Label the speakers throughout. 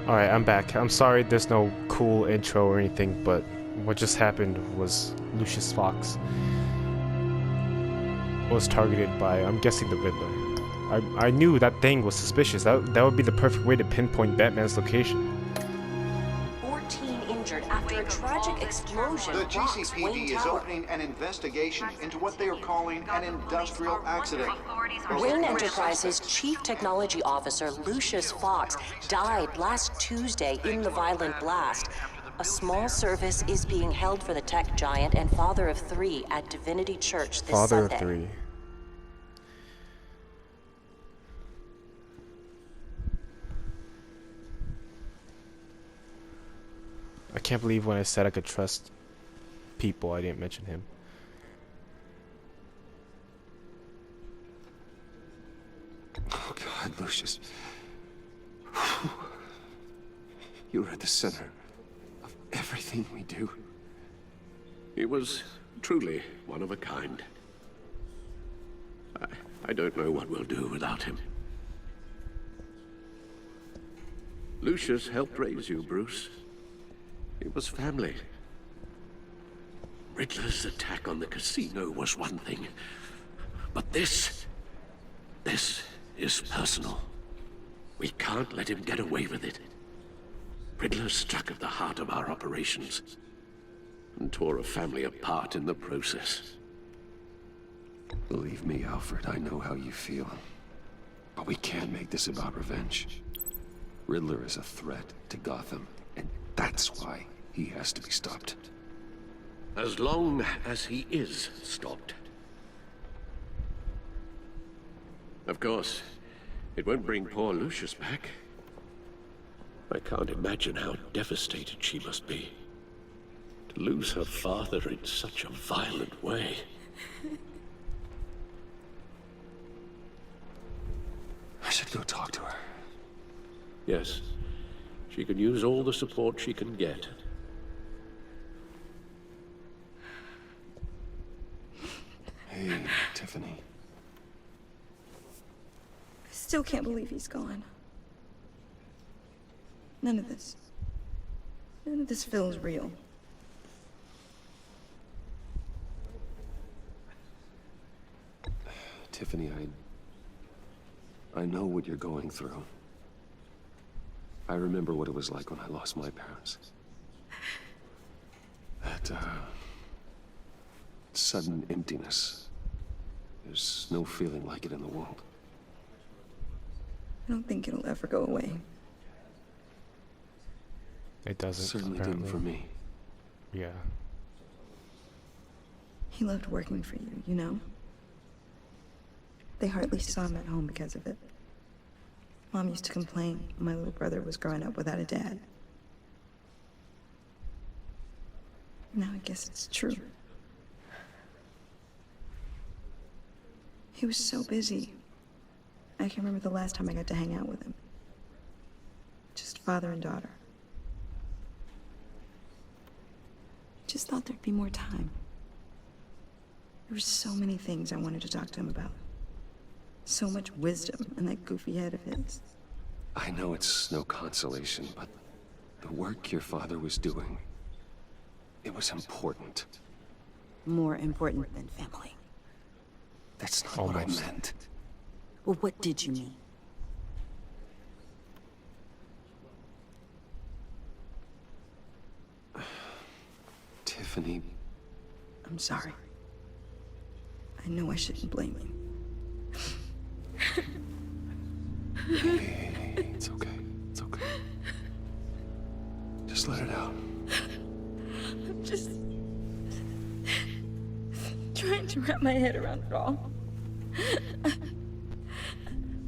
Speaker 1: Alright, I'm back. I'm sorry there's no cool intro or anything, but what just happened was Lucius Fox was targeted by, I'm guessing, the Riddler. I knew that thing was suspicious. That would be the perfect way to pinpoint Batman's location.
Speaker 2: 14 injured after a tragic explosion.
Speaker 3: The GCPD is opening an investigation into what they are calling an industrial accident.
Speaker 2: Wayne Enterprises' Chief Technology Officer, Lucius Fox, died last Tuesday in the violent blast. A small service is being held for the tech giant and father of 3 at Divinity Church this
Speaker 1: Father
Speaker 2: Sunday.
Speaker 1: of 3. I can't believe when I said I could trust people, I didn't mention him.
Speaker 4: Oh God, Lucius. You were at the center of everything we do.
Speaker 5: He was truly one of a kind. I don't know what we'll do without him. Lucius helped raise you, Bruce. It was family. Riddler's attack on the casino was one thing, but this is personal. We can't let him get away with it. Riddler struck at the heart of our operations and tore a family apart in the process.
Speaker 4: Believe me, Alfred, I know how you feel. But we can't make this about revenge. Riddler is a threat to Gotham, and that's why he has to be stopped.
Speaker 5: As long as he is stopped. Of course, it won't bring poor Lucius back. I can't imagine how devastated she must be. To lose her father in such a violent way.
Speaker 4: I should go talk to her.
Speaker 5: Yes, she can use all the support she can get.
Speaker 4: Hey, Tiffany.
Speaker 6: I still can't believe he's gone. None of this feels real.
Speaker 4: Tiffany, I know what you're going through. I remember what it was like when I lost my parents. That, sudden emptiness. There's no feeling like it in the world.
Speaker 6: I don't think it'll ever go away.
Speaker 1: It doesn't.
Speaker 4: Certainly
Speaker 1: apparently.
Speaker 4: didn't for me.
Speaker 1: Yeah.
Speaker 6: He loved working for you, you know? They hardly saw him at home because of it. Mom used to complain my little brother was growing up without a dad. Now I guess it's true. He was so busy. I can remember the last time I got to hang out with him. Just father and daughter. Just thought there'd be more time. There were so many things I wanted to talk to him about. So much wisdom in that goofy head of his.
Speaker 4: I know it's no consolation, but the work your father was doing, it was important.
Speaker 7: More important than family.
Speaker 4: That's not
Speaker 1: Almost.
Speaker 4: what I meant.
Speaker 7: Well, what did you mean?
Speaker 4: Tiffany,
Speaker 6: I'm sorry. I know I shouldn't blame you.
Speaker 4: hey, it's okay. It's okay. Just let it out.
Speaker 6: I'm just trying to wrap my head around it all.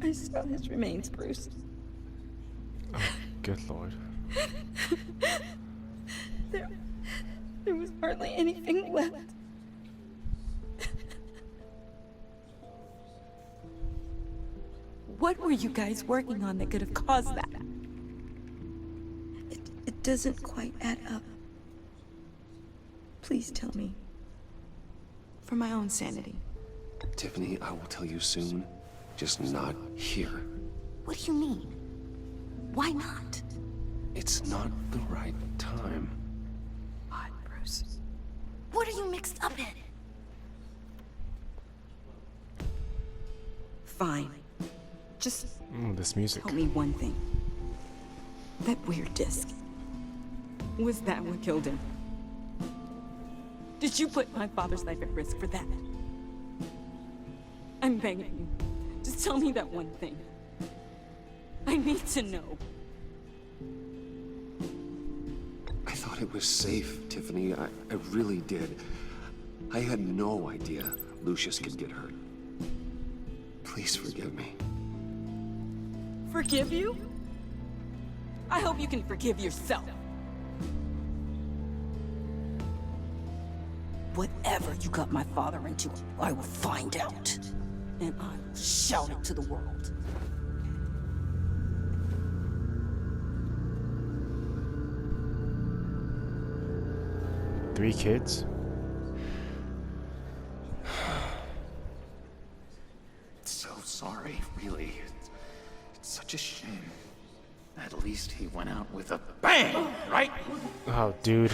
Speaker 6: I saw his remains, Bruce.
Speaker 1: Oh, good lord.
Speaker 6: There was hardly anything left.
Speaker 7: What were you guys working on that could have caused that?
Speaker 6: It doesn't quite add up. Please tell me. For my own sanity.
Speaker 4: Tiffany, I will tell you soon. Just not here.
Speaker 7: What do you mean? Why not?
Speaker 4: It's not the right time.
Speaker 6: What, Bruce?
Speaker 7: What are you mixed up in?
Speaker 6: Fine. Just
Speaker 1: This music.
Speaker 6: tell me one thing. That weird disc. Was that what killed him? Did you put my father's life at risk for that? I'm begging you. Just tell me that one thing. I need to know.
Speaker 4: I thought it was safe, Tiffany. I really did. I had no idea Lucius could get hurt. Please forgive me.
Speaker 6: Forgive you? I hope you can forgive yourself.
Speaker 7: Whatever you got my father into, I will find out. And I will shout it to the world.
Speaker 1: Three kids?
Speaker 8: So sorry, really. It's such a shame. At least he went out with a bang, right?
Speaker 1: Oh, dude.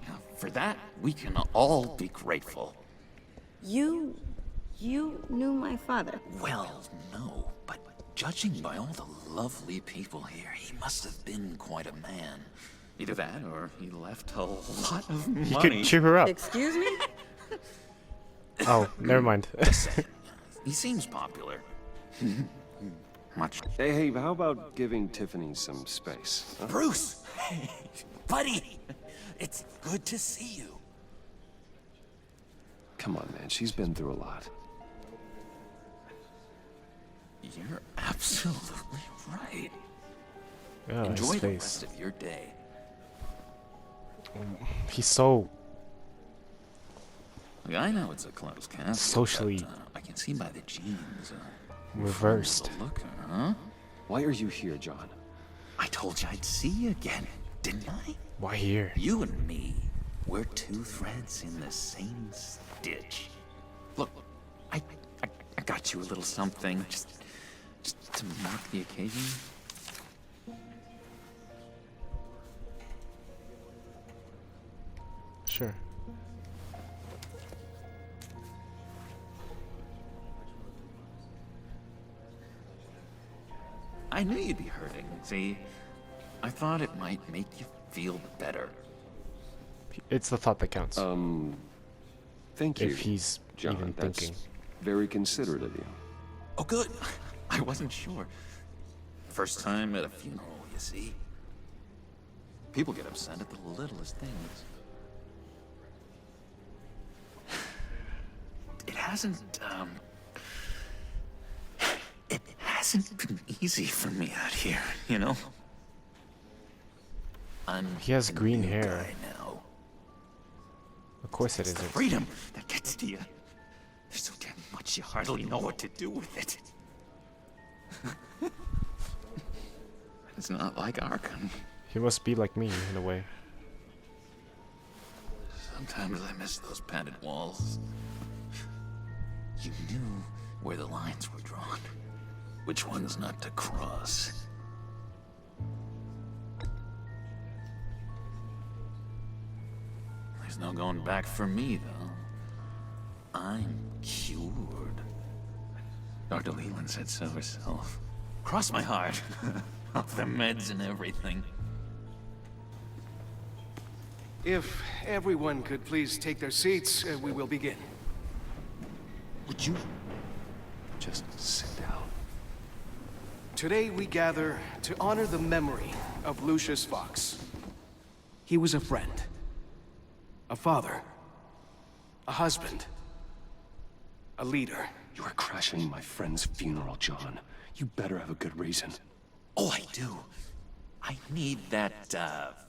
Speaker 8: Yeah, for that, we can all be grateful.
Speaker 6: You knew my father.
Speaker 8: Well, no, but judging by all the lovely people here, he must have been quite a man. Either that, or he left a lot of money.
Speaker 1: You could cheer her up.
Speaker 6: Excuse me?
Speaker 1: Oh, never mind.
Speaker 8: He seems popular. Much.
Speaker 4: Hey, how about giving Tiffany some space? Huh?
Speaker 8: Bruce! Hey, buddy! It's good to see you.
Speaker 4: Come on, man. She's been through a lot.
Speaker 8: You're absolutely right.
Speaker 1: Yeah, his
Speaker 8: Enjoy the
Speaker 1: face.
Speaker 8: rest of your day.
Speaker 1: He's so
Speaker 8: Look, I know it's a close casket,
Speaker 1: Socially
Speaker 8: but, I can see by the jeans.
Speaker 1: reversed.
Speaker 8: Look, huh?
Speaker 4: Why are you here, John?
Speaker 8: I told you I'd see you again, didn't I?
Speaker 1: Why here?
Speaker 8: You and me, we're two threads in the same stitch. Look, I got you a little something, just to mark the occasion.
Speaker 1: Sure.
Speaker 8: I knew you'd be hurting. See, I thought it might make you feel better.
Speaker 1: It's the thought that counts.
Speaker 4: Thank you,
Speaker 1: if he's
Speaker 4: John.
Speaker 1: even
Speaker 4: That's
Speaker 1: thinking.
Speaker 4: very considerate of you.
Speaker 8: Oh, good. I wasn't sure. First time at a funeral, you see. People get upset at the littlest things. It hasn't been easy for me out here, you know?
Speaker 1: He has
Speaker 8: the
Speaker 1: green
Speaker 8: new
Speaker 1: hair.
Speaker 8: guy now.
Speaker 1: Of course it
Speaker 8: It's the
Speaker 1: isn't.
Speaker 8: freedom that gets to you. There's so damn much you hardly know what to do with it. It's not like Arkham.
Speaker 1: He must be like me in a way.
Speaker 8: Sometimes I miss those padded walls. You knew where the lines were drawn. Which ones not to cross. There's no going back for me, though. I'm cured. Dr. Leland said so herself. Cross my heart. Off the meds and everything.
Speaker 9: If everyone could please take their seats, we will begin.
Speaker 8: Would you?
Speaker 4: Just sit down.
Speaker 9: Today we gather to honor the memory of Lucius Fox. He was a friend, a father, a husband, a leader.
Speaker 4: You are crashing my friend's funeral, John. You better have a good reason.
Speaker 8: Oh, I do. I need that,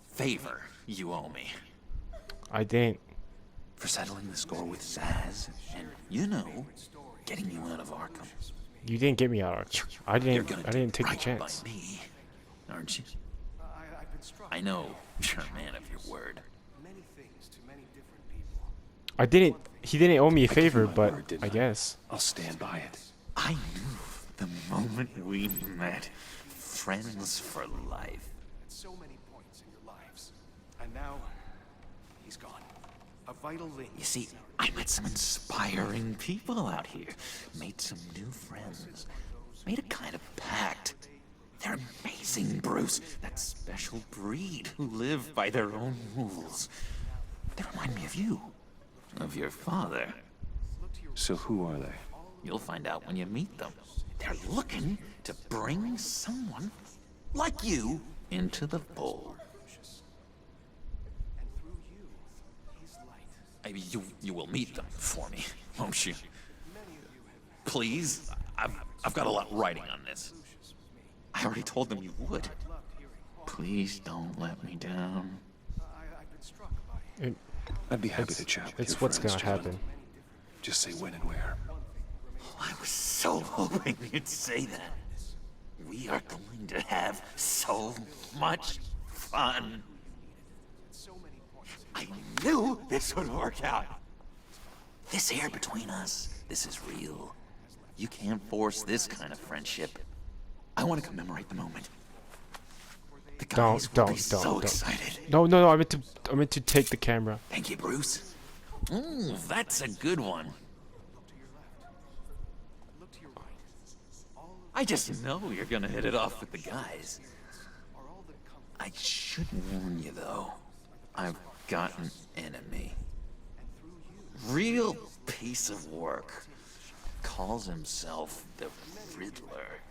Speaker 8: favor you owe me.
Speaker 1: I didn't.
Speaker 8: For settling the score with Zaz, and, you know, getting you out of Arkham.
Speaker 1: You didn't get me out. I
Speaker 8: You're
Speaker 1: didn't.
Speaker 8: gonna
Speaker 1: I didn't
Speaker 8: do
Speaker 1: take the
Speaker 8: right
Speaker 1: chance.
Speaker 8: by me, aren't you? I know you're a man of your word.
Speaker 9: Many things to many different people.
Speaker 1: I didn't. He didn't owe me a
Speaker 4: I gave
Speaker 1: favor,
Speaker 4: my
Speaker 1: but
Speaker 4: word, didn't
Speaker 1: I guess.
Speaker 4: I'll stand by it.
Speaker 8: I knew the moment we met, friends for life.
Speaker 9: so many points in your lives. And now, he's gone. A vital link.
Speaker 8: You see, I met some inspiring people out here. Made some new friends. Made a kind of pact. They're amazing, Bruce. That special breed who live by their own rules. They remind me of you. Of your father.
Speaker 4: So who are they?
Speaker 8: You'll find out when you meet them. They're looking to bring someone like you into the fold. You will meet them for me, won't you? Please, I've got a lot writing on this. I already told them you would. Please don't let me down.
Speaker 4: I'd be happy to chat with
Speaker 1: It's
Speaker 4: your
Speaker 1: what's
Speaker 4: friends,
Speaker 1: gonna
Speaker 4: John.
Speaker 1: happen.
Speaker 4: Just say when and where.
Speaker 8: I was so hoping you'd say that. We are going to have so much fun. I knew this would work out. This here between us, this is real. You can't force this kind of friendship. I want to commemorate the moment. The guys will be so excited.
Speaker 1: No, I meant to take the camera.
Speaker 8: Thank you, Bruce. That's a good one. I just know you're gonna hit it off with the guys. I should warn you, though. I've got an enemy. Real piece of work. Calls himself the Riddler.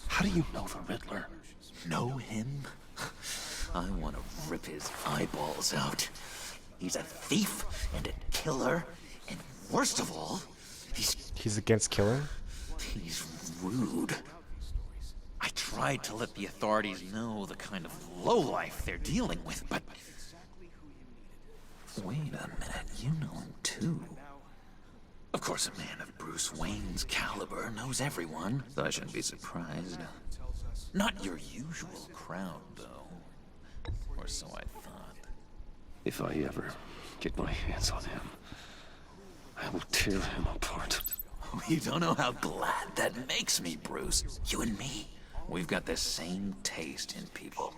Speaker 4: How do you know the Riddler?
Speaker 8: Know him? I want to rip his eyeballs out. He's a thief and a killer, and worst of all,
Speaker 1: He's against killing?
Speaker 8: he's rude. I tried to let the authorities know the kind of lowlife they're dealing with, but... Wait a minute, you know him too. Of course, a man of Bruce Wayne's caliber knows everyone, so I shouldn't be surprised. Not your usual crowd, though. Or so I thought.
Speaker 4: If I ever get my hands on him, I will tear him apart.
Speaker 8: You don't know how glad that makes me, Bruce. You and me, we've got the same taste in people.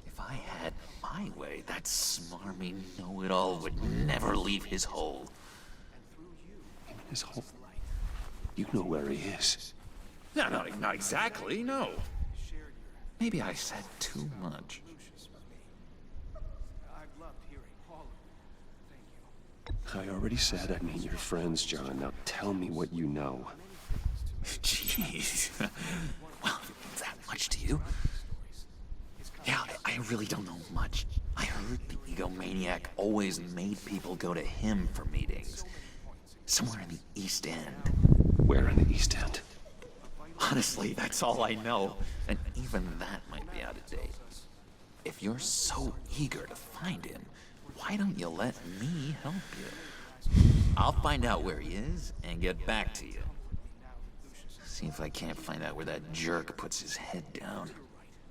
Speaker 8: If I had my way, that smarmy know-it-all would never leave his hole.
Speaker 4: His hole? You know where he is.
Speaker 8: No, not exactly, no. Maybe I said too much.
Speaker 4: I already said I'd meet your friends, John. Now tell me what you know.
Speaker 8: Jeez. Well, that much to you? Yeah, I really don't know much. I heard the egomaniac always made people go to him for meetings. Somewhere in the East End.
Speaker 4: Where in the East End?
Speaker 8: Honestly, that's all I know. And even that might be out of date. If you're so eager to find him, why don't you let me help you? I'll find out where he is and get back to you. See if I can't find out where that jerk puts his head down.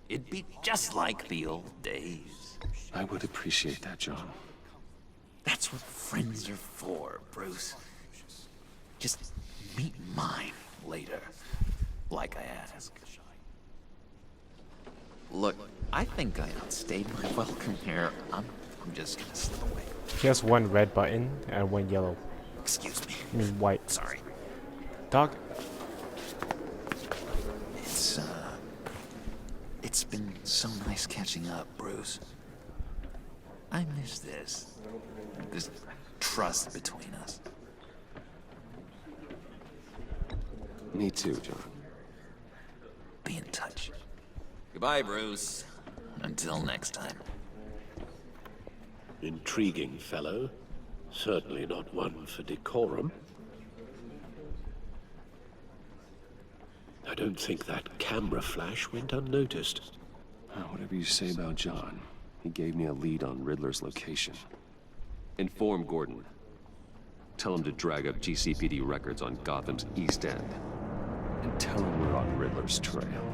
Speaker 8: It'd be just like the old days.
Speaker 4: I would appreciate that, John.
Speaker 8: That's what friends are for, Bruce. Just meet mine later, like I asked. Look, I think I outstayed my welcome here. I'm just gonna slip away.
Speaker 1: He has one red button and one yellow.
Speaker 8: Excuse me.
Speaker 1: I mean white.
Speaker 8: Sorry.
Speaker 1: Dog.
Speaker 8: It's been so nice catching up, Bruce. I miss this trust between us.
Speaker 4: Me too, John.
Speaker 8: Be in touch. Goodbye, Bruce. Until next time.
Speaker 5: Intriguing fellow. Certainly not one for decorum. I don't think that camera flash went unnoticed.
Speaker 4: Whatever you say about John, he gave me a lead on Riddler's location. Inform Gordon. Tell him to drag up GCPD records on Gotham's East End. And tell him we're on Riddler's trail.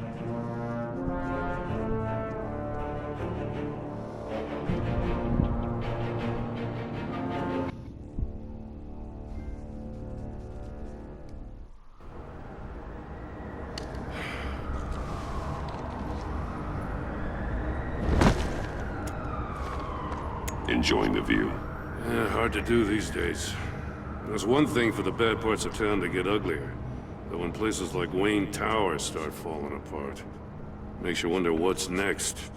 Speaker 10: Enjoying the view?
Speaker 11: Yeah, hard to do these days. There's one thing for the bad parts of town to get uglier. But when places like Wayne Tower start falling apart, makes you wonder what's next.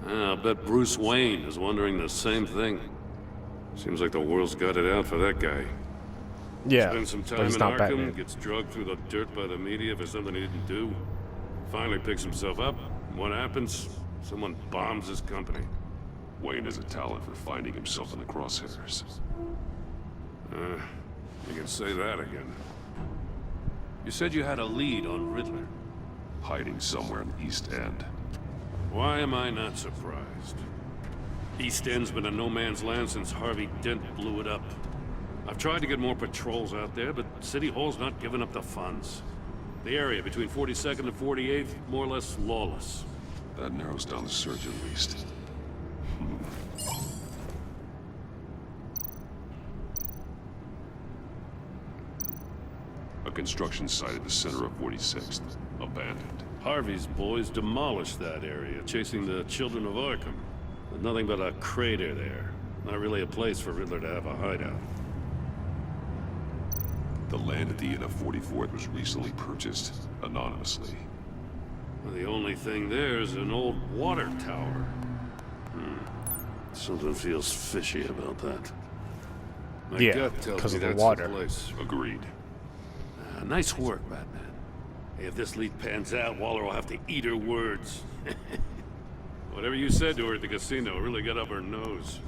Speaker 11: I'll bet Bruce Wayne is wondering the same thing. Seems like the world's got it out for that guy.
Speaker 1: Yeah,
Speaker 11: Spends some
Speaker 1: but
Speaker 11: time
Speaker 1: he's
Speaker 11: in
Speaker 1: not
Speaker 11: Arkham,
Speaker 1: Batman.
Speaker 11: gets drugged through the dirt by the media for something he didn't do. Finally picks himself up. What happens? Someone bombs his company.
Speaker 10: Wayne has a talent for finding himself in the crosshairs.
Speaker 11: You can say that again. You said you had a lead on Riddler.
Speaker 10: Hiding somewhere in the East End.
Speaker 11: Why am I not surprised? East End's been a no-man's land since Harvey Dent blew it up. I've tried to get more patrols out there, but City Hall's not giving up the funds. The area between 42nd and 48th, more or less lawless.
Speaker 10: That narrows down the search at least. A construction site at the center of 46th. Abandoned.
Speaker 11: Harvey's boys demolished that area, chasing the children of Arkham. There's nothing but a crater there. Not really a place for Riddler to have a hideout.
Speaker 10: The land at the end of 44th was recently purchased, anonymously.
Speaker 11: Well, the only thing there is an old water tower. Something feels fishy about that. My
Speaker 1: Yeah,
Speaker 11: gut tells
Speaker 1: 'cause
Speaker 11: me
Speaker 1: of the
Speaker 11: that's
Speaker 1: water.
Speaker 11: place.
Speaker 10: Agreed.
Speaker 11: Nice work, Batman. Hey, if this lead pans out, Waller will have to eat her words. Whatever you said to her at the casino really got up her nose.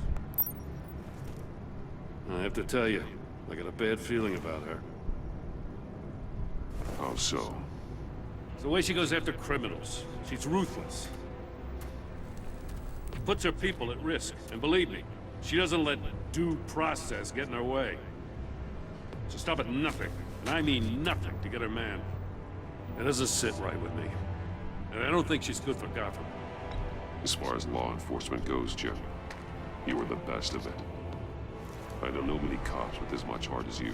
Speaker 11: I have to tell you, I got a bad feeling about her.
Speaker 10: How so?
Speaker 11: It's the way she goes after criminals. She's ruthless. Puts her people at risk. And believe me, she doesn't let due process get in her way. She'll stop at nothing, and I mean nothing, to get her man. It doesn't sit right with me. And I don't think she's good for Gotham.
Speaker 10: As far as law enforcement goes, Jim, you are the best of it. I don't know many cops with as much heart as you.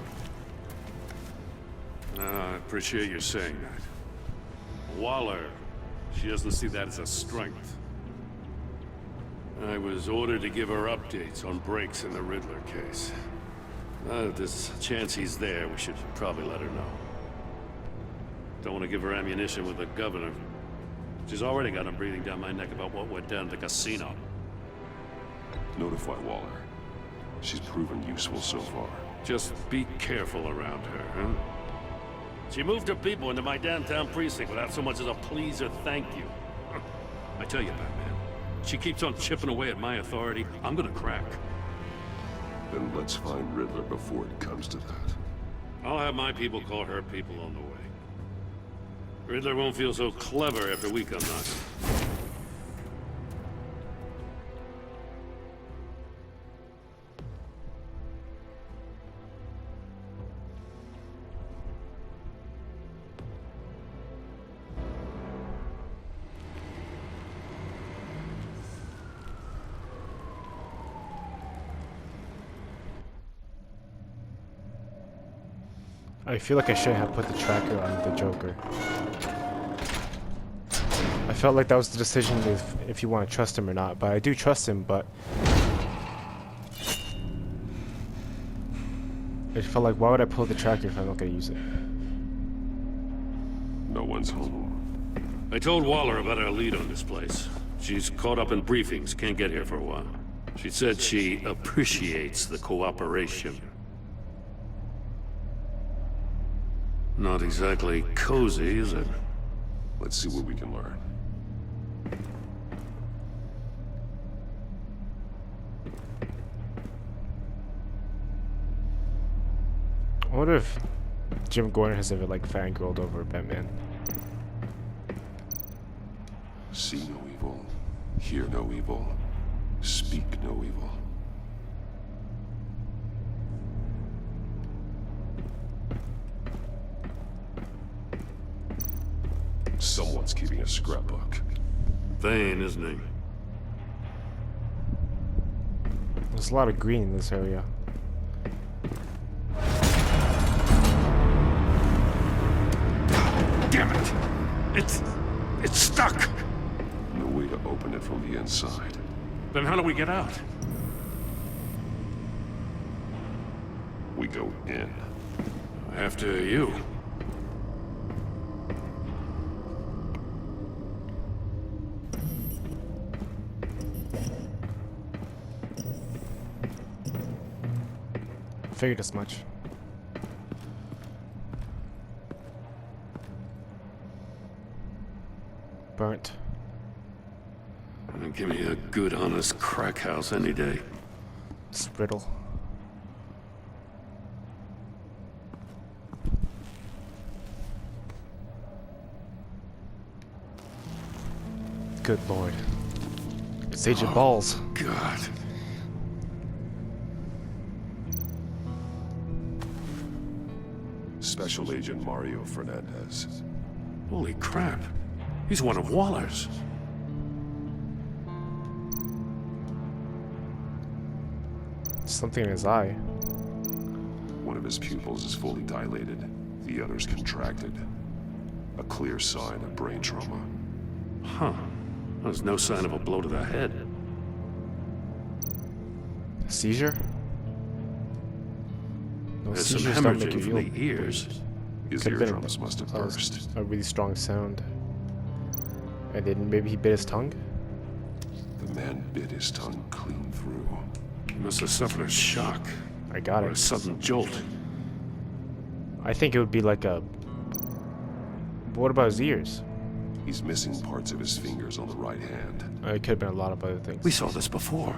Speaker 11: I appreciate you saying that. Waller, she doesn't see that as a strength. I was ordered to give her updates on breaks in the Riddler case. If there's a chance he's there, we should probably let her know. Don't want to give her ammunition with the governor. She's already got him breathing down my neck about what went down at the casino.
Speaker 10: Notify Waller. She's proven useful so far.
Speaker 11: Just be careful around her, huh? She moved her people into my downtown precinct without so much as a please or thank you. I tell you, Batman, she keeps on chipping away at my authority, I'm gonna crack.
Speaker 10: Then let's find Riddler before it comes to that.
Speaker 11: I'll have my people call her people on the way. Riddler won't feel so clever after we come knocking.
Speaker 1: I feel like I shouldn't have put the tracker on the Joker. I felt like that was the decision if you want to trust him or not, but I do trust him, but I felt like, why would I pull the tracker if I'm not going to use it?
Speaker 10: No one's home.
Speaker 11: I told Waller about our lead on this place. She's caught up in briefings, can't get here for a while. She said she appreciates the cooperation. Not exactly cozy, is it?
Speaker 10: Let's see what we can learn.
Speaker 1: I wonder if Jim Gordon has ever like fangirled over Batman.
Speaker 10: See no evil, hear no evil, speak no evil. Someone's keeping a scrapbook.
Speaker 11: Vain, isn't he?
Speaker 1: There's a lot of green in this area.
Speaker 11: Damn it! It's stuck!
Speaker 10: No way to open it from the inside.
Speaker 11: Then how do we get out?
Speaker 10: we go in.
Speaker 11: After you.
Speaker 1: Figured as much. Burnt.
Speaker 11: Give me a good, honest crack house any day.
Speaker 1: It's Riddle. Good lord. It's Agent Balls.
Speaker 11: God.
Speaker 10: Special Agent Mario Fernandez.
Speaker 11: Holy crap. He's one of Waller's.
Speaker 1: Something in his eye.
Speaker 10: One of his pupils is fully dilated. The other's contracted. A clear sign of brain trauma.
Speaker 11: Huh. There's no sign of a blow to the head.
Speaker 1: Seizure? No,
Speaker 11: There's some
Speaker 1: seizures don't make
Speaker 11: hemorrhaging
Speaker 1: you
Speaker 11: from
Speaker 1: feel.
Speaker 11: the ears.
Speaker 10: His
Speaker 1: Could've been
Speaker 10: eardrums must have burst.
Speaker 1: a really strong sound. And then maybe he bit his tongue?
Speaker 10: The man bit his tongue clean through.
Speaker 11: He must have suffered a shock.
Speaker 1: I got
Speaker 11: Or
Speaker 1: it.
Speaker 11: a sudden jolt.
Speaker 1: I think it would be like a... What about his ears?
Speaker 10: He's missing parts of his fingers on the right hand.
Speaker 1: It could have been a lot of other things.
Speaker 11: We saw this before.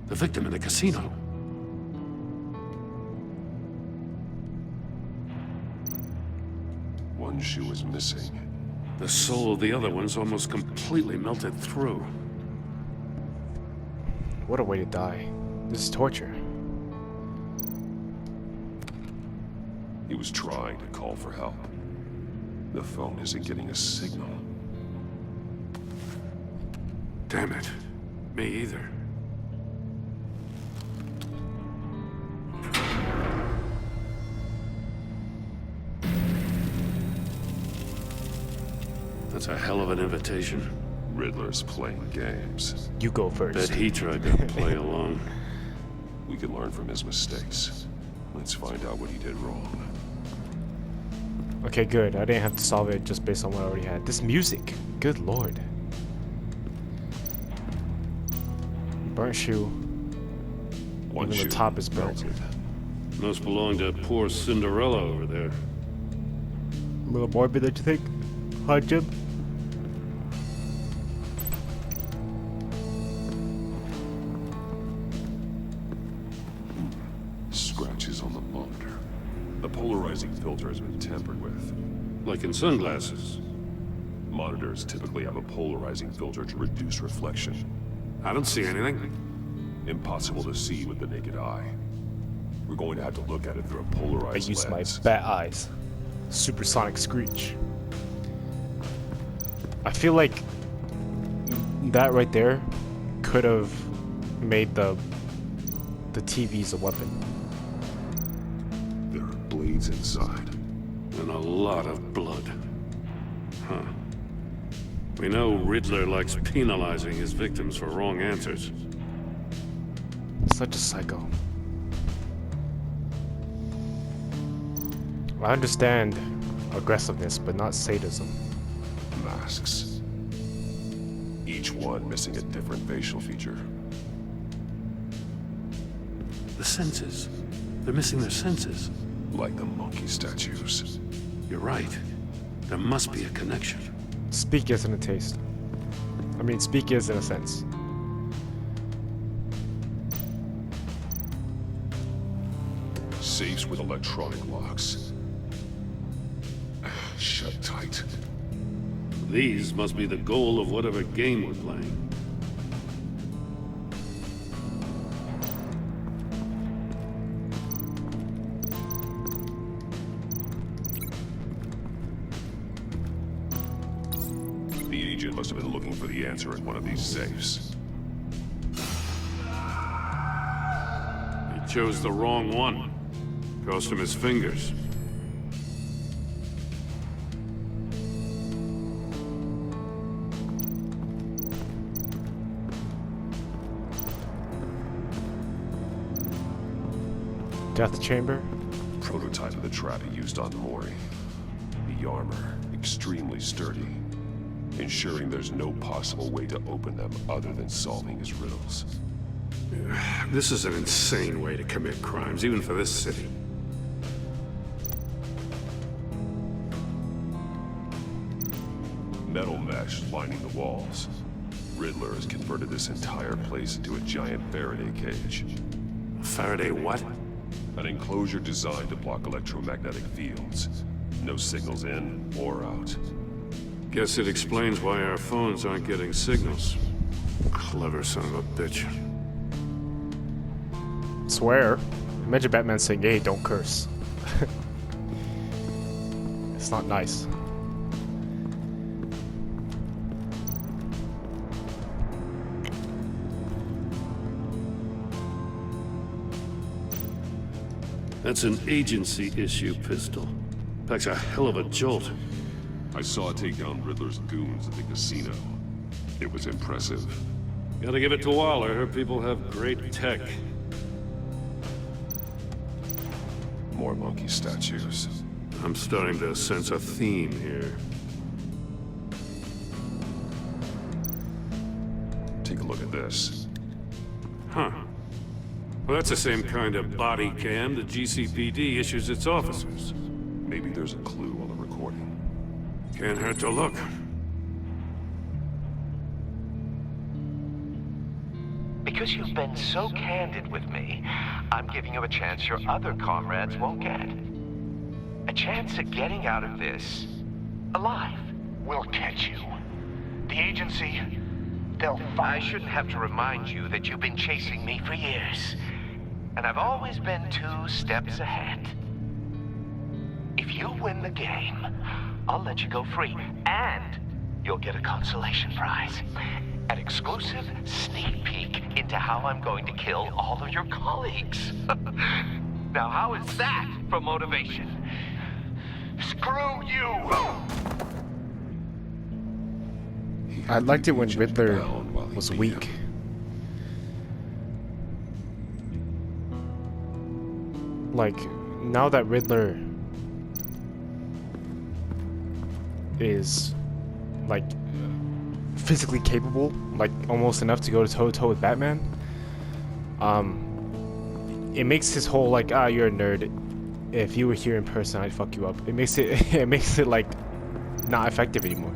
Speaker 11: The victim in the casino.
Speaker 10: One shoe is missing.
Speaker 11: The soul of the other one's almost completely melted through.
Speaker 1: What a way to die. This is torture.
Speaker 10: He was trying to call for help. The phone isn't getting a signal.
Speaker 11: Damn it. Me either. That's a hell of an invitation.
Speaker 10: Riddler's playing games.
Speaker 1: You go first.
Speaker 11: Bet he tried to play along.
Speaker 10: We can learn from his mistakes. Let's find out what he did wrong.
Speaker 1: Okay, good. I didn't have to solve it just based on what I already had. This music. Good lord. Burnt shoe.
Speaker 10: One
Speaker 1: Even
Speaker 10: shoe
Speaker 1: the top is burnt.
Speaker 10: melted.
Speaker 11: Must belong to poor Cinderella over there.
Speaker 1: Little morbid, don't you think? Huh, Jim?
Speaker 10: Scratches on the monitor. The polarizing filter has been tampered with.
Speaker 11: Like in sunglasses.
Speaker 10: Monitors typically have a polarizing filter to reduce reflection.
Speaker 11: I don't see anything.
Speaker 10: Impossible to see with the naked eye. We're going to have to look at it through a
Speaker 1: I
Speaker 10: polarized
Speaker 1: use my
Speaker 10: lens.
Speaker 1: bat eyes. Supersonic screech. I feel like that right there could have made the TVs a weapon.
Speaker 10: There are blades inside.
Speaker 11: And a lot of blood. Huh. We know Riddler likes penalizing his victims for wrong answers.
Speaker 1: Such a psycho. I understand aggressiveness, but not sadism.
Speaker 10: Masks. Each one missing a different facial feature.
Speaker 11: The senses. They're missing their senses.
Speaker 10: Like the monkey statues.
Speaker 11: You're right. There must be a connection.
Speaker 1: Speak isn't a taste. I mean, speak is in a sense.
Speaker 10: Safes with electronic locks. Shut tight.
Speaker 11: These must be the goal of whatever game we're playing.
Speaker 10: The agent must have been looking for the answer in one of these safes.
Speaker 11: He chose the wrong one. Cost him his fingers.
Speaker 1: Death chamber.
Speaker 10: prototype of the trap he used on Mori. The armor, extremely sturdy, ensuring there's no possible way to open them other than solving his riddles.
Speaker 11: This is an insane way to commit crimes, even for this city.
Speaker 10: Metal mesh lining the walls. Riddler has converted this entire place into a giant Faraday cage.
Speaker 11: Faraday what?
Speaker 10: An enclosure designed to block electromagnetic fields. No signals in or out.
Speaker 11: Guess it explains why our phones aren't getting signals. Clever son of a bitch.
Speaker 1: Swear. Imagine Batman saying, hey, don't curse. It's not nice.
Speaker 11: That's an agency-issue pistol. Packs a hell of a jolt.
Speaker 10: I saw it take down Riddler's goons at the casino. It was impressive.
Speaker 11: Gotta give it to Waller. Her people have great tech.
Speaker 10: More monkey statues.
Speaker 11: I'm starting to sense a theme here.
Speaker 10: Take a look at this.
Speaker 11: Huh. Well, that's the same kind of body cam the GCPD issues its officers.
Speaker 10: Maybe there's a clue on the recording.
Speaker 11: Can't hurt to look.
Speaker 12: Because you've been so candid with me, I'm giving you a chance your other comrades won't get. A chance at getting out of this alive.
Speaker 13: We'll catch you. The agency, they'll
Speaker 12: I shouldn't have to remind you that you've been chasing me for years. And I've always been 2 steps ahead. If you win the game, I'll let you go free. And you'll get a consolation prize. An exclusive sneak peek into how I'm going to kill all of your colleagues. Now, how is that for motivation?
Speaker 13: screw you!
Speaker 1: I liked it when Riddler was weak. Like, now that Riddler is, like, physically capable, like, almost enough to go toe-to-toe with Batman, it makes his whole, like, you're a nerd. If you were here in person, I'd fuck you up. It makes it, it makes it, like, not effective anymore.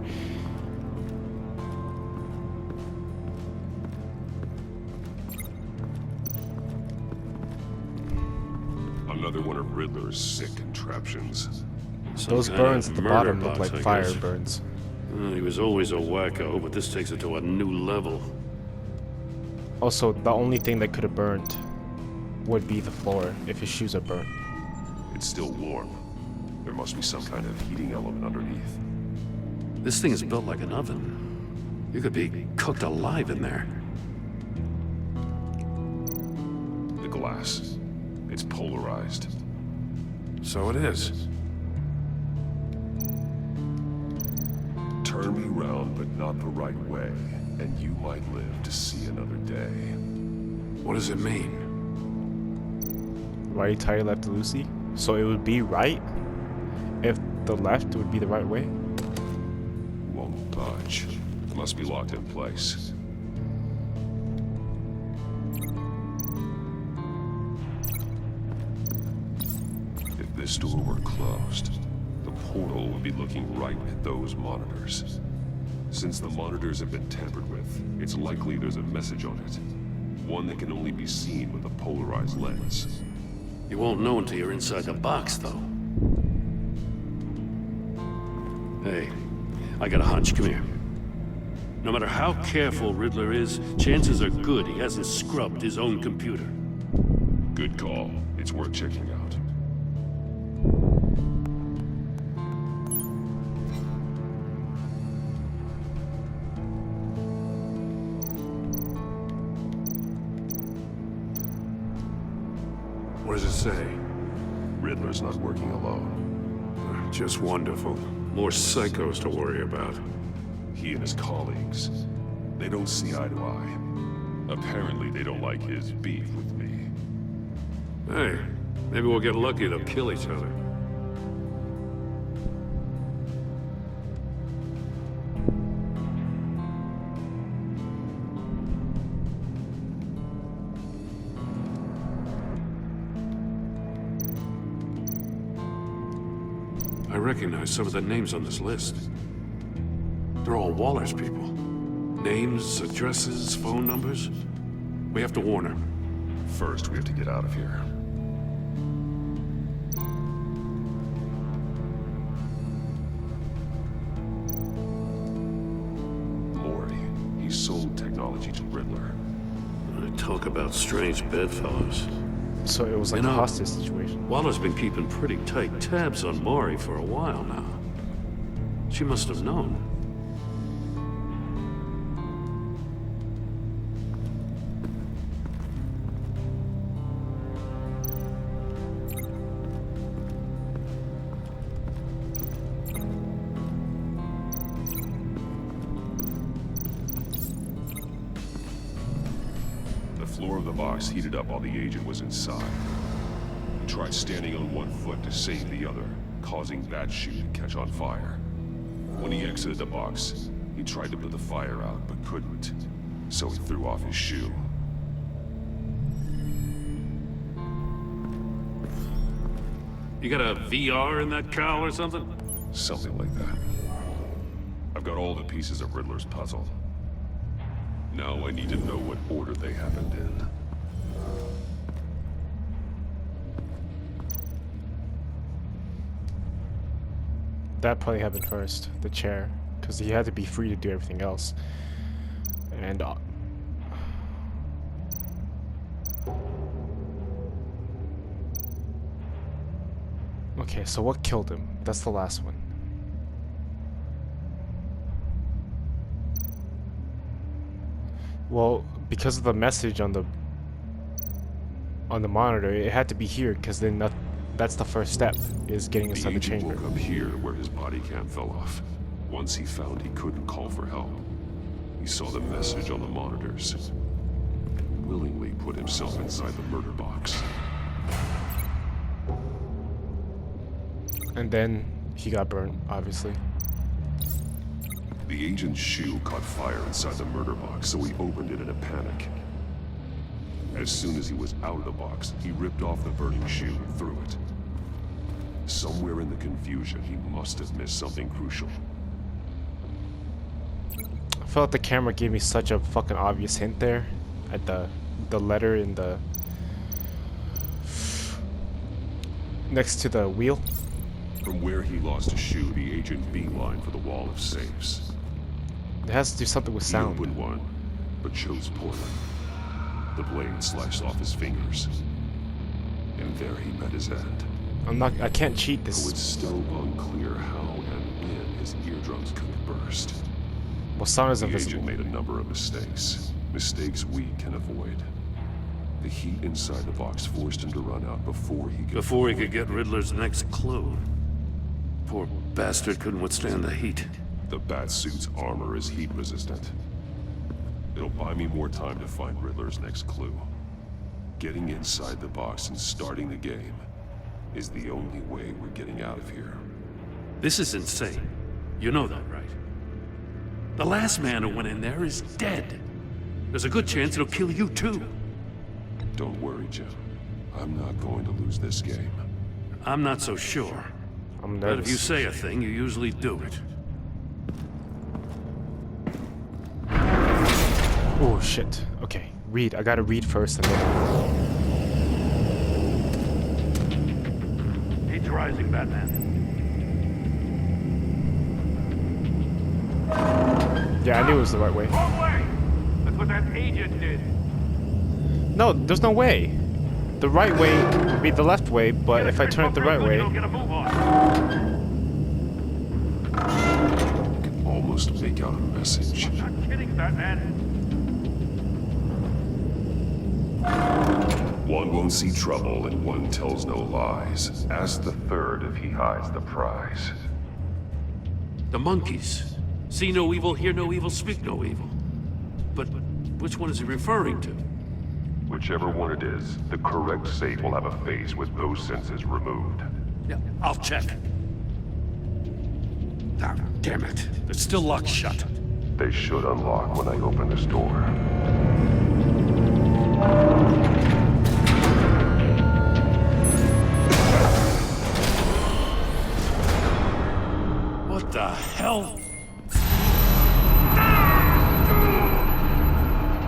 Speaker 10: Another one of Riddler's sick contraptions.
Speaker 1: Those burns at the bottom look like fire burns.
Speaker 11: He was always a wacko, but this takes it to a new level.
Speaker 1: Also, the only thing that could have burned would be the floor if his shoes are burnt.
Speaker 10: It's still warm. There must be some kind of heating element underneath.
Speaker 11: This thing is built like an oven. You could be cooked alive in there.
Speaker 10: The glass. It's polarized.
Speaker 11: So it is.
Speaker 10: Turn me round, but not the right way, and you might live to see another day.
Speaker 11: What does it mean?
Speaker 1: Righty tighty, lefty loosey. So it would be right if the left would be the right way.
Speaker 10: Won't budge. It must be locked in place. If this door were closed, the portal would be looking right at those monitors. Since the monitors have been tampered with, it's likely there's a message on it. One that can only be seen with a polarized lens.
Speaker 11: You won't know until you're inside the box, though. Hey, I got a hunch. Come here. No matter how careful Riddler is, chances are good he hasn't scrubbed his own computer.
Speaker 10: Good call. It's worth checking out.
Speaker 11: What does it say?
Speaker 10: Riddler's not working alone.
Speaker 11: Just wonderful. More psychos to worry about.
Speaker 10: He and his colleagues, they don't see eye to eye. Apparently they don't like his beef with me.
Speaker 11: Hey, Maybe we'll get lucky to kill each other. I recognize some of the names on this list. They're all Waller's people. Names, addresses, phone numbers. We have to warn her.
Speaker 10: First, we have to get out of here. Maury, he sold technology to Riddler.
Speaker 11: Talk about strange bedfellows.
Speaker 1: So it was like a hostage situation.
Speaker 11: Waller's been keeping pretty tight tabs on Maury for a while now. She must have known.
Speaker 10: The floor of the box heated up while the agent was inside. He tried standing on one foot to save the other, causing that shoe to catch on fire. When he exited the box, he tried to put the fire out, but couldn't. So he threw off his shoe.
Speaker 11: You got a VR in that cowl or something?
Speaker 10: Something like that. I've got all the pieces of Riddler's puzzle. Now I need to know what order they happened in.
Speaker 1: That probably happened first, the chair, because he had to be free to do everything else. And okay, so what killed him? That's the last one. Well, because of the message on the monitor, it had to be here, because then that's the first step, is getting inside the chamber.
Speaker 10: Woke up here where his body cam fell off. Once he found he couldn't call for help, he saw the message on the monitors and willingly put himself inside the murder box.
Speaker 1: And then he got burned, obviously.
Speaker 10: The agent's shoe caught fire inside the murder box, so he opened it in a panic. As soon as he was out of the box, he ripped off the burning shoe and threw it. Somewhere in the confusion, he must have missed something crucial.
Speaker 1: I felt the camera gave me such a fucking obvious hint there at the letter in the next to the wheel.
Speaker 10: From where he lost a shoe, the agent beelined for the wall of safes.
Speaker 1: It has to do something with sound.
Speaker 10: He opened one, but chose poorly. The blade sliced off his fingers, and there he met his end.
Speaker 1: I can't cheat this.
Speaker 10: Though it's still unclear how and when his eardrums could burst.
Speaker 1: Well, sound is
Speaker 10: the
Speaker 1: invisible.
Speaker 10: Agent made a number of mistakes. Mistakes we can avoid. The heat inside the box forced him to run out before he could
Speaker 11: get Riddler's next clue. Poor bastard couldn't withstand the heat.
Speaker 10: The Batsuit's armor is heat resistant. It'll buy me more time to find Riddler's next clue. Getting inside the box and starting the game is the only way we're getting out of here.
Speaker 11: This is insane. You know that, right? The last man who went in there is dead. There's a good chance it'll kill you too.
Speaker 10: Don't worry, Jim. I'm not going to lose this game.
Speaker 11: I'm not so sure.
Speaker 1: I'm nervous.
Speaker 11: But if you say a thing, you usually do it.
Speaker 1: Oh shit. Okay, read. I gotta read first and then.
Speaker 13: Heat's rising, Batman.
Speaker 1: Yeah, I knew it was the right way.
Speaker 13: Wrong way! That's what that agent did.
Speaker 1: No, there's no way. The right way would be the left way, but if I turn it the right way.
Speaker 13: Get a move on.
Speaker 10: I can almost make out a message.
Speaker 13: I'm not kidding, Batman.
Speaker 10: One won't see trouble and one tells no lies. Ask the third if he hides the prize.
Speaker 11: The monkeys. See no evil, hear no evil, speak no evil. But which one is he referring to?
Speaker 10: Whichever one it is, the correct safe will have a face with those sensors removed.
Speaker 11: Yeah, I'll check. Ah, damn it. They're still locked shut.
Speaker 10: They should unlock when I open this door.
Speaker 11: What the hell?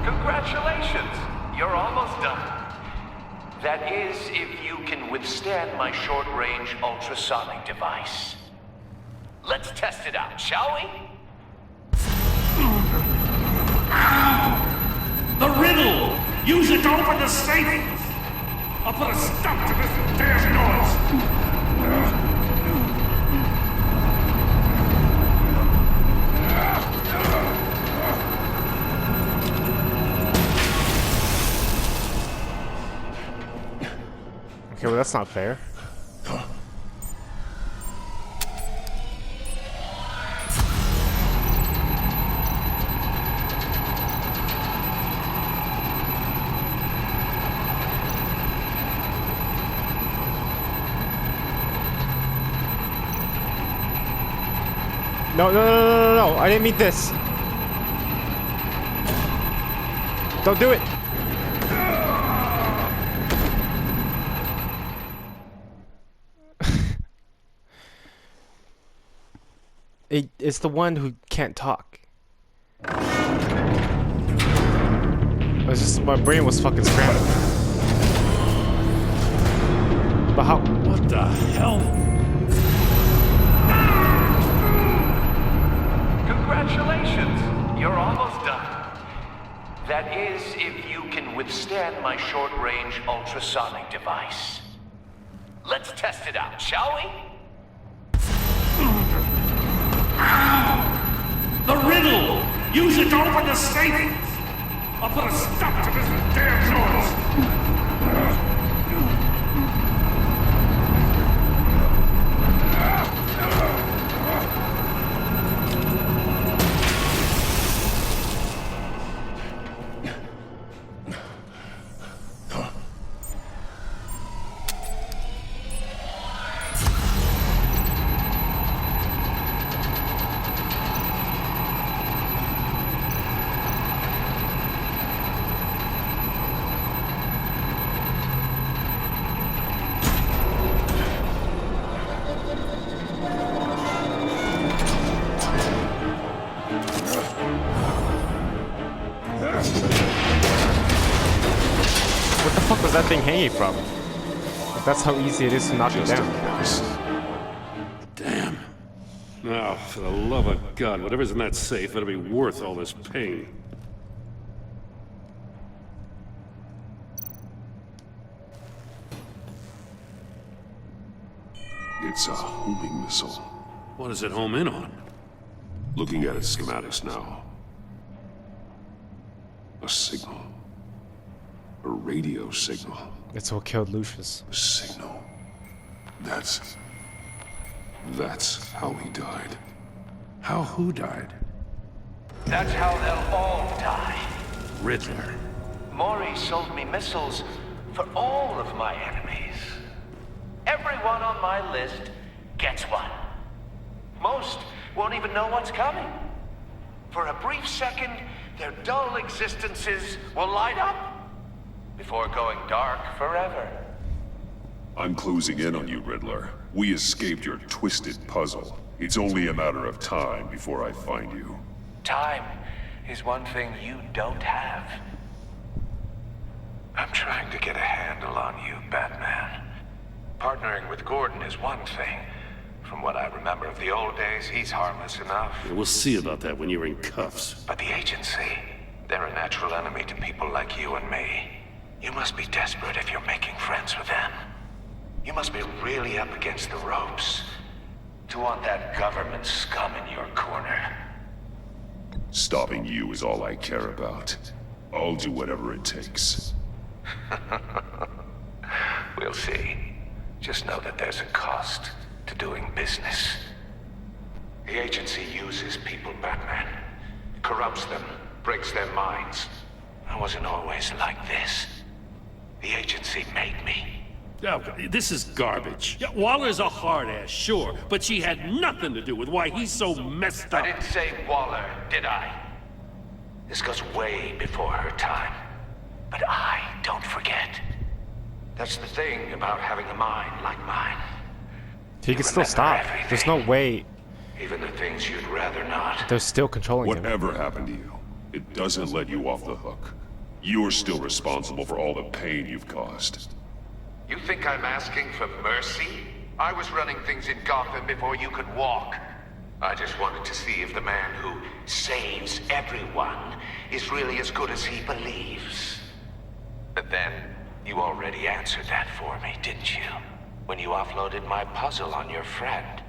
Speaker 12: Congratulations! You're almost done. That is, if you can withstand my short-range ultrasonic device. Let's test it out, shall we?
Speaker 11: The riddle! Use it to open the safe! I'll put a stop to this damn noise!
Speaker 1: Okay, well that's not fair. No, I didn't mean this. Don't do it. It's the one who can't talk. It's just my brain was fucking scrambled. But how?
Speaker 11: What the hell?
Speaker 12: Congratulations! You're almost done. That is, if you can withstand my short-range ultrasonic device. Let's test it out, shall we?
Speaker 11: The riddle! Use it to open the safe! I'll put a stop to this damn noise!
Speaker 1: What the fuck was that thing hanging from? If that's how easy it is to knock it down.
Speaker 11: Damn. Now, for the love of God, whatever's in that safe better be worth all this pain.
Speaker 10: It's a homing missile.
Speaker 11: What does it home in on?
Speaker 10: Looking at its schematics now. A signal. A radio signal.
Speaker 1: It's what killed Lucius.
Speaker 10: A signal. That's how he died.
Speaker 11: How who died?
Speaker 12: That's how they'll all die.
Speaker 11: Riddler.
Speaker 12: Maury sold me missiles for all of my enemies. Everyone on my list gets one. Most won't even know what's coming. For a brief second, their dull existences will light up before going dark forever.
Speaker 10: I'm closing in on you, Riddler. We escaped your twisted puzzle. It's only a matter of time before I find you.
Speaker 12: Time is one thing you don't have. I'm trying to get a handle on you, Batman. Partnering with Gordon is one thing. From what I remember of the old days, he's harmless enough.
Speaker 11: Yeah, we'll see about that when you're in cuffs.
Speaker 12: But the agency, they're a natural enemy to people like you and me. You must be desperate if you're making friends with them. You must be really up against the ropes to want that government scum in your corner.
Speaker 10: Stopping you is all I care about. I'll do whatever it takes.
Speaker 12: We'll see. Just know that there's a cost to doing business. The agency uses people, Batman. Corrupts them, breaks their minds. I wasn't always like this. The agency made me.
Speaker 11: Oh, this is garbage. Yeah, Waller's a hard ass, sure, but she had nothing to do with why he's so messed up.
Speaker 12: I didn't say Waller, did I? This goes way before her time. But I don't forget. That's the thing about having a mind like mine.
Speaker 1: He can still stop.
Speaker 12: Everything.
Speaker 1: There's no way.
Speaker 12: Even the things you'd rather not.
Speaker 1: They're still controlling him.
Speaker 10: Whatever happened to you, it doesn't let you off the hook. You're still responsible for all the pain you've caused.
Speaker 12: You think I'm asking for mercy? I was running things in Gotham before you could walk. I just wanted to see if the man who saves everyone is really as good as he believes. But then, you already answered that for me, didn't you? When you offloaded my puzzle on your friend.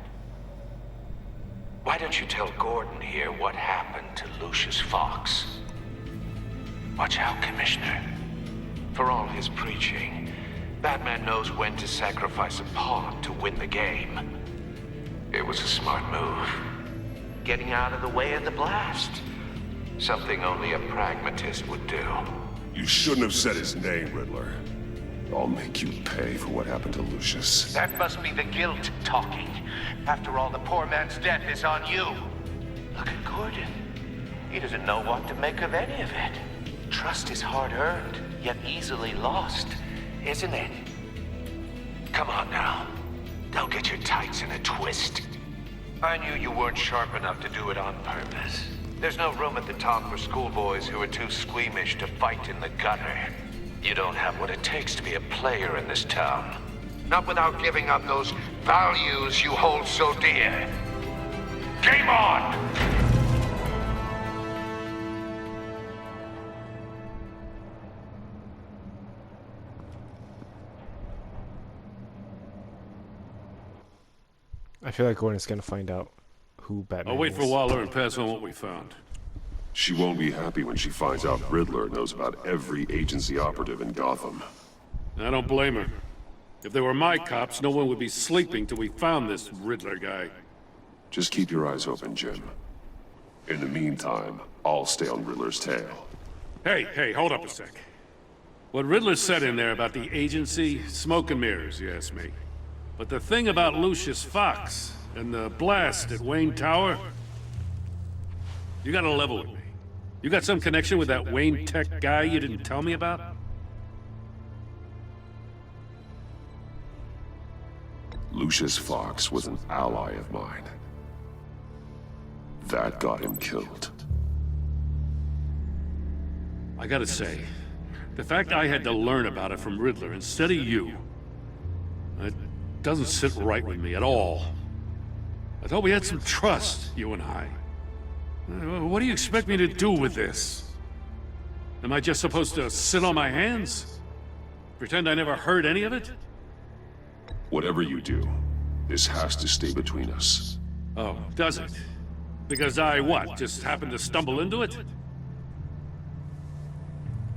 Speaker 12: Why don't you tell Gordon here what happened to Lucius Fox? Watch out, Commissioner. For all his preaching, Batman knows when to sacrifice a pawn to win the game. It was a smart move. Getting out of the way of the blast. Something only a pragmatist would do.
Speaker 10: You shouldn't have said his name, Riddler. I'll make you pay for what happened to Lucius.
Speaker 12: That must be the guilt talking. After all, the poor man's death is on you. Look at Gordon. He doesn't know what to make of any of it. Trust is hard-earned, yet easily lost, isn't it? Come on now. Don't get your tights in a twist. I knew you weren't sharp enough to do it on purpose. There's no room at the top for schoolboys who are too squeamish to fight in the gutter. You don't have what it takes to be a player in this town. Not without giving up those values you hold so dear. Game on!
Speaker 1: I feel like Gordon's gonna find out who Batman
Speaker 11: I'll wait
Speaker 1: is.
Speaker 11: for Waller and pass on what we found.
Speaker 10: She won't be happy when she finds out Riddler knows about every agency operative in Gotham.
Speaker 11: I don't blame her. If they were my cops, no one would be sleeping till we found this Riddler guy.
Speaker 10: Just keep your eyes open, Jim. In the meantime, I'll stay on Riddler's tail.
Speaker 11: Hey, hold up a sec. What Riddler said in there about the agency, smoke and mirrors, you ask me. But the thing about Lucius Fox and the blast at Wayne Tower, you gotta level with me. You got some connection with that Wayne Tech guy you didn't tell me about?
Speaker 10: Lucius Fox was an ally of mine. That got him killed.
Speaker 11: I gotta say, the fact I had to learn about it from Riddler instead of you, it doesn't sit right with me at all. I thought we had some trust, you and I. What do you expect me to do with this? Am I just supposed to sit on my hands? Pretend I never heard any of it?
Speaker 10: Whatever you do, this has to stay between us.
Speaker 11: Oh, does it? Because I, what, just happened to stumble into it?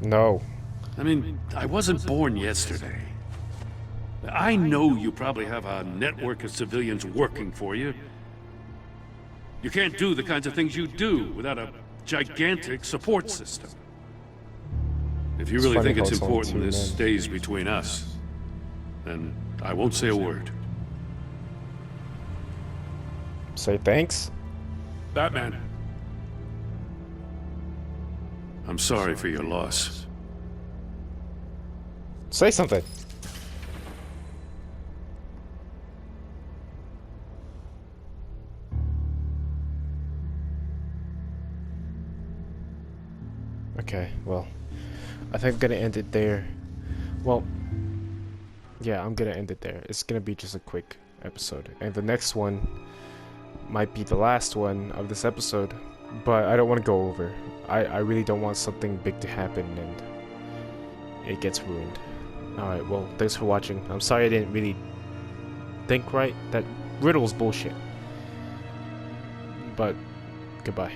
Speaker 1: No.
Speaker 11: I mean, I wasn't born yesterday. I know you probably have a network of civilians working for you. You can't do the kinds of things you do without a gigantic support system. If you really think it's important this stays between us, then I won't say a word.
Speaker 1: Say thanks?
Speaker 11: Batman. I'm sorry for your loss.
Speaker 1: Say something. Okay, well, I think I'm gonna end it there. Well, yeah, I'm gonna end it there. It's gonna be just a quick episode, and the next one might be the last one of this episode, but I don't want to go over. I really don't want something big to happen and it gets ruined. Alright, well, thanks for watching. I'm sorry I didn't really think right. That Riddles bullshit. But, goodbye.